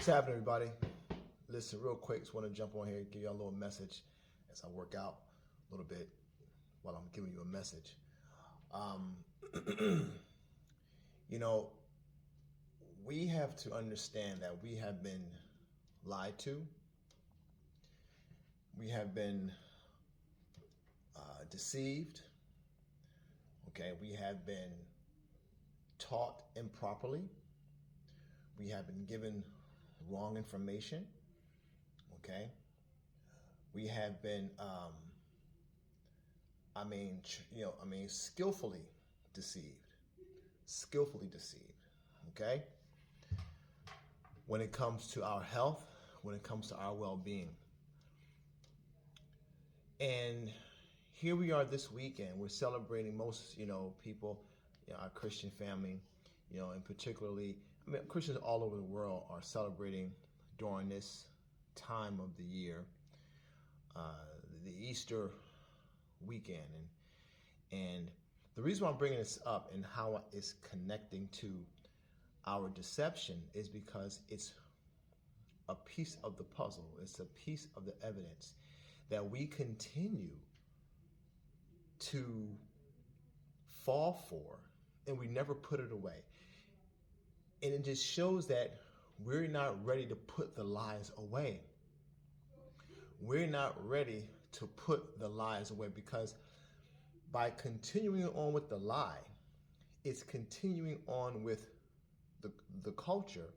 happening, everybody? Listen, real quick, just want to jump on here and give you a little message as I work out a little bit while I'm giving you a message. You know, we have to understand that we have been lied to. We have been deceived. Okay, we have been taught improperly. We have been given wrong information. Okay, we have been, skillfully deceived. Okay, when it comes to our health, when it comes to our well-being. And here we are this weekend. We're celebrating most, people, our Christian family, and particularly, Christians all over the world are celebrating during this time of the year, the Easter weekend. And the reason why I'm bringing this up and how it's connecting to our deception is because it's a piece of the puzzle. It's a piece of the evidence that we continue to fall for, and we never put it away. And it just shows that we're not ready to put the lies away. We're not ready to put the lies away, because by continuing on with the lie, it's continuing on with the culture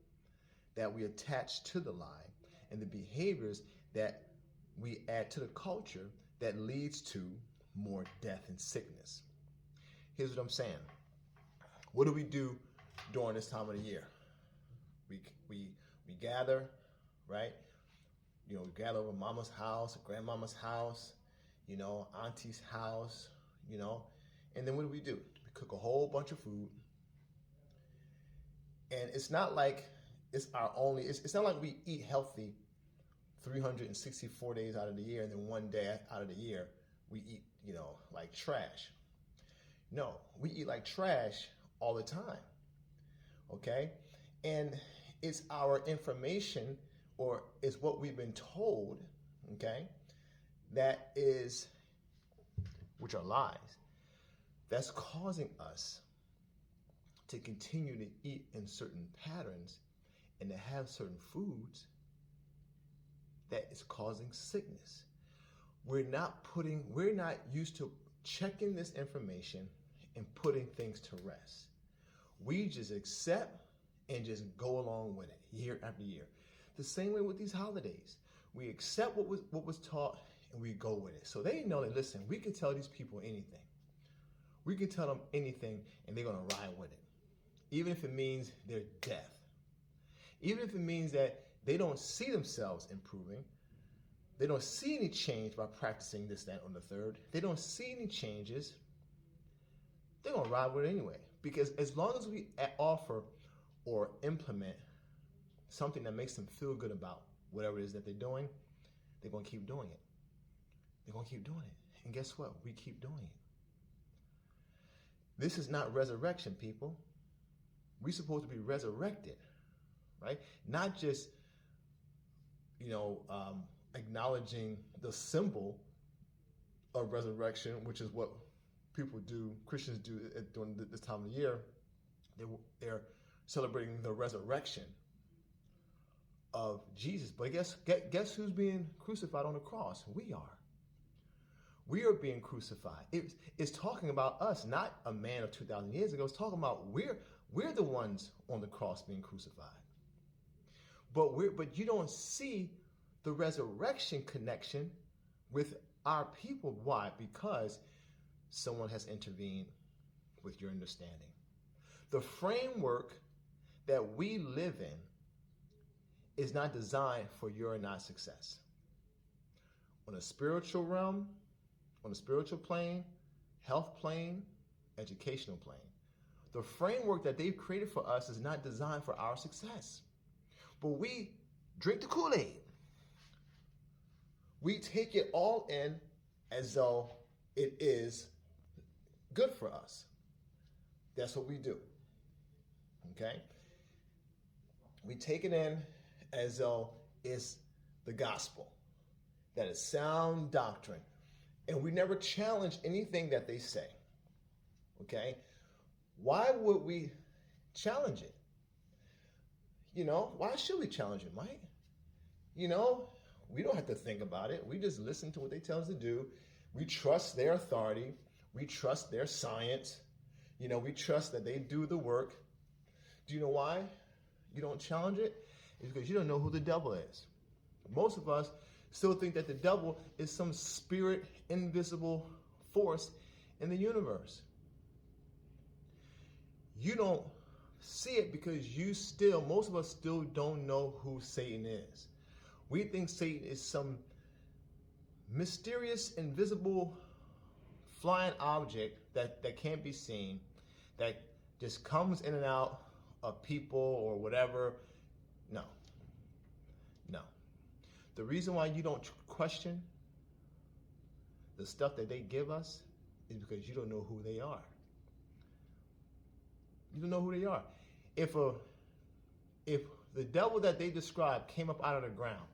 that we attach to the lie and the behaviors that we add to the culture that leads to more death and sickness. Here's what I'm saying. What do we do during this time of the year? We gather, right? We gather over mama's house, grandmama's house, auntie's house, and then what do? We cook a whole bunch of food. And it's not like it's it's not like we eat healthy 364 days out of the year, and then one day out of the year we eat, like trash. No, we eat like trash all the time. Okay? And it's our information, or it's what we've been told, okay, which are lies, that's causing us to continue to eat in certain patterns and to have certain foods that is causing sickness. We're not used to checking this information and putting things to rest. We just accept and just go along with it year after year. The same way with these holidays. We accept what was taught and we go with it. So they know that, listen, we can tell these people anything. We can tell them anything and they're going to ride with it. Even if it means their death. Even if it means that they don't see themselves improving. They don't see any change by practicing this, that, or the third. They don't see any changes. They're going to ride with it anyway. Because as long as we offer or implement something that makes them feel good about whatever it is that they're doing, they're going to keep doing it. They're going to keep doing it. And guess what? We keep doing it. This is not resurrection, people. We're supposed to be resurrected, right? Not just, acknowledging the symbol of resurrection, which is what people do, Christians do during this time of the year. They're celebrating the resurrection of Jesus. But guess who's being crucified on the cross? We are. We are being crucified. It's talking about us, not a man of 2,000 years ago. It's talking about we're the ones on the cross being crucified. But you don't see the resurrection connection with our people. Why? Because someone has intervened with your understanding. The framework that we live in is not designed for your and I success. On a spiritual realm, on a spiritual plane, health plane, educational plane, the framework that they've created for us is not designed for our success. But we drink the Kool-Aid. We take it all in as though it is good for us. That's what we do. Okay? We take it in as though it's the gospel, that is sound doctrine. And we never challenge anything that they say. Okay? Why would we challenge it? Why should we challenge it, Mike? We don't have to think about it. We just listen to what they tell us to do. We trust their authority. We trust their science. We trust that they do the work. Do you know why you don't challenge it? It's because you don't know who the devil is. Most of us still think that the devil is some spirit, invisible force in the universe. You don't see it because most of us still don't know who Satan is. We think Satan is some mysterious, invisible, flying object that can't be seen, that just comes in and out of people or whatever. No. The reason why you don't question the stuff that they give us is because you don't know who they are. You don't know who they are. If the devil that they describe came up out of the ground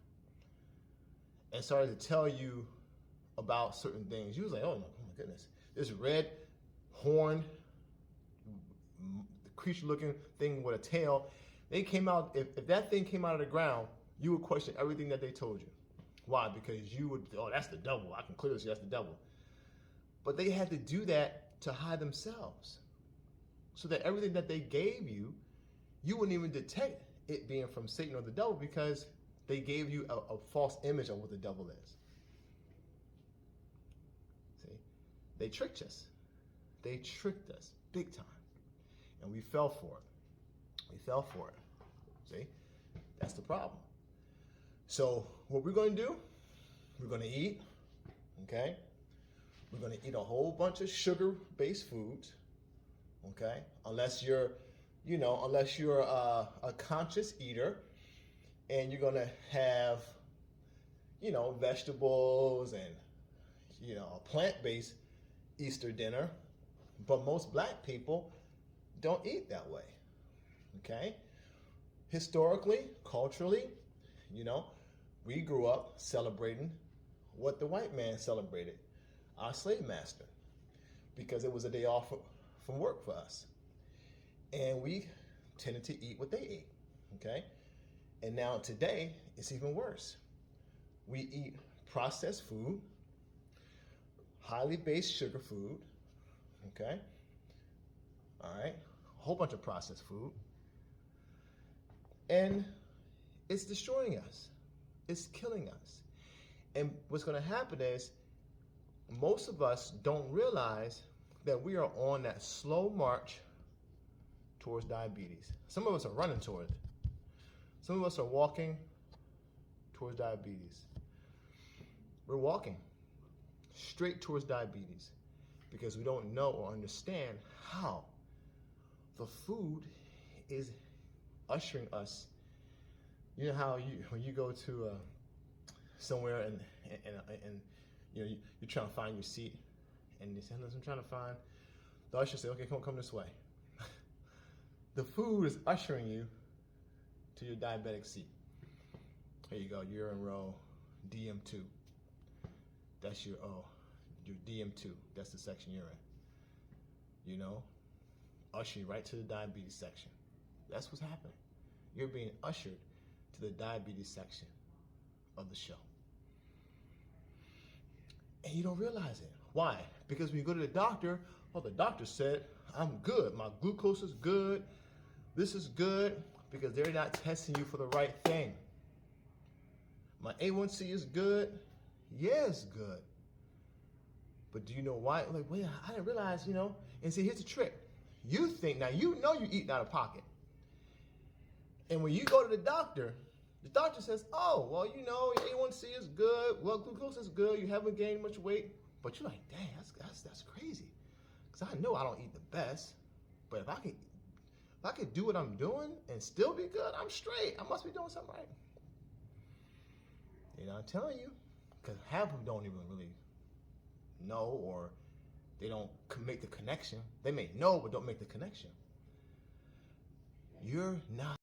and started to tell you about certain things, you was like, oh my goodness, this red horned creature-looking thing with a tail. They came out. If that thing came out of the ground, you would question everything that they told you. Why? Because you would, that's the devil. I can clearly see that's the devil. But they had to do that to hide themselves, so that everything that they gave you, you wouldn't even detect it being from Satan or the devil, because they gave you a false image of what the devil is. See? They tricked us. They tricked us big time. And we fell for it. See? That's the problem. So what we're going to do, we're going to eat, okay? We're going to eat a whole bunch of sugar-based foods, okay? Unless you're a conscious eater, and you're going to have, vegetables and, a plant-based Easter dinner. But most black people don't eat that way, okay? Historically, culturally, we grew up celebrating what the white man celebrated, our slave master, because it was a day off from work for us. And we tended to eat what they ate, okay? And now today, it's even worse. We eat processed food, highly based sugar food, okay? All right, a whole bunch of processed food. And it's destroying us. It's killing us. And what's going to happen is most of us don't realize that we are on that slow march towards diabetes. Some of us are running toward it. Some of us are walking towards diabetes. We're walking straight towards diabetes because we don't know or understand how the food is ushering us. You know how when you go to somewhere and you're trying to find your seat, and you say, "Listen, I'm trying to find." The usher say, "Okay, come this way." The food is ushering you to your diabetic seat. Here you go. You're in row DM2. That's your DM2. That's the section you're in. Usher you right to the diabetes section. That's what's happening. You're being ushered to the diabetes section of the show. And you don't realize it. Why? Because when you go to the doctor, the doctor said, I'm good. My glucose is good. This is good, because they're not testing you for the right thing. My A1C is good. Yeah, it's good. But do you know why? Like, wait, I didn't realize, And see, here's the trick. You think, now you know you're eating out of pocket. And when you go to the doctor says, oh, well, your A1C is good. Well, glucose is good. You haven't gained much weight. But you're like, dang, that's crazy. Because I know I don't eat the best. But if I could do what I'm doing and still be good, I'm straight. I must be doing something right. I'm telling you. Because half of them don't even really know, or they don't make the connection. They may know, but don't make the connection. You're not